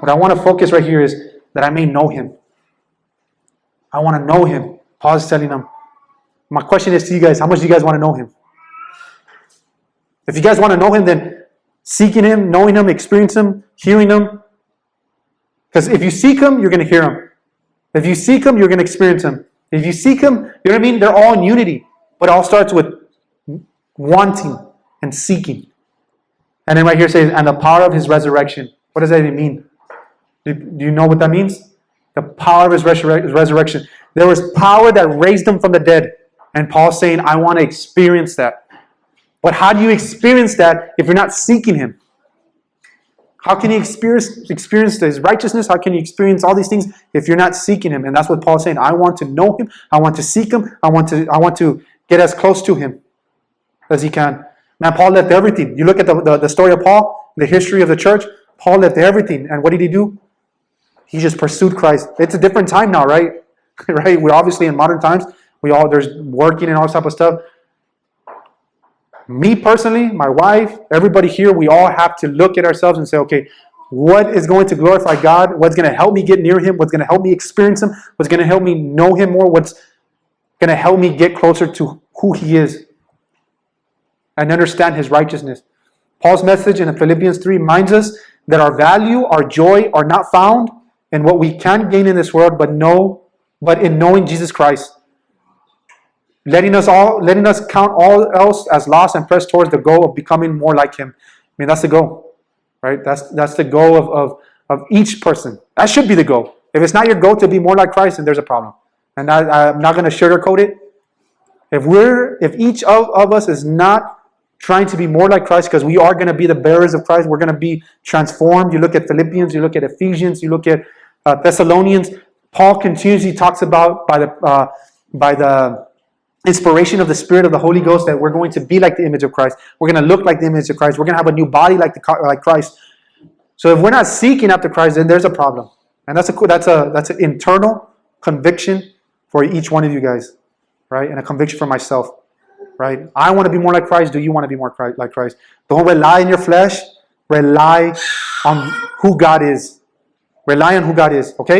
What I want to focus right here is that I may know him. I want to know him. Paul is telling them. My question is to you guys, how much do you guys want to know him? If you guys want to know him, then seeking him, knowing him, experiencing him, hearing him. Because if you seek him, you're going to hear him. If you seek him, you're going to experience him. If you seek him, you know what I mean? They're all in unity. But it all starts with wanting and seeking. And then right here it says, and the power of his resurrection. What does that even mean? Do you know what that means? The power of his resurrection. There was power that raised him from the dead. And Paul's saying, I want to experience that. But how do you experience that if you're not seeking him? How can you experience his righteousness? How can you experience all these things if you're not seeking him? And that's what Paul's saying. I want to know him. I want to seek him. I want to get as close to him as he can. Man, Paul left everything. You look at the story of Paul, the history of the church. Paul left everything. And what did he do? He just pursued Christ. It's a different time now, right? Right? We're obviously in modern times. There's working and all this type of stuff. Me personally, my wife, everybody here, we all have to look at ourselves and say, okay, what is going to glorify God? What's going to help me get near him? What's going to help me experience him? What's going to help me know him more? What's going to help me get closer to who he is and understand his righteousness? Paul's message in Philippians 3 reminds us that our value, our joy are not found in what we can gain in this world, but in knowing Jesus Christ. Letting us count all else as loss and press towards the goal of becoming more like him. I mean, that's the goal, right? That's the goal of each person. That should be the goal. If it's not your goal to be more like Christ, then there's a problem. And I'm not going to sugarcoat it. If each of us is not trying to be more like Christ, because we are going to be the bearers of Christ, we're going to be transformed. You look at Philippians, you look at Ephesians, you look at Thessalonians. Paul continuously talks about by the inspiration of the Spirit of the Holy Ghost that we're going to be like the image of Christ. We're going to look like the image of Christ. We're going to have a new body like Christ. So if we're not seeking after Christ, then there's a problem. And that's an internal conviction for each one of you guys, right? And a conviction for myself, right? I want to be more like Christ. Do you want to be more like Christ? Don't rely on your flesh. Rely on who God is. Rely on who God is, okay?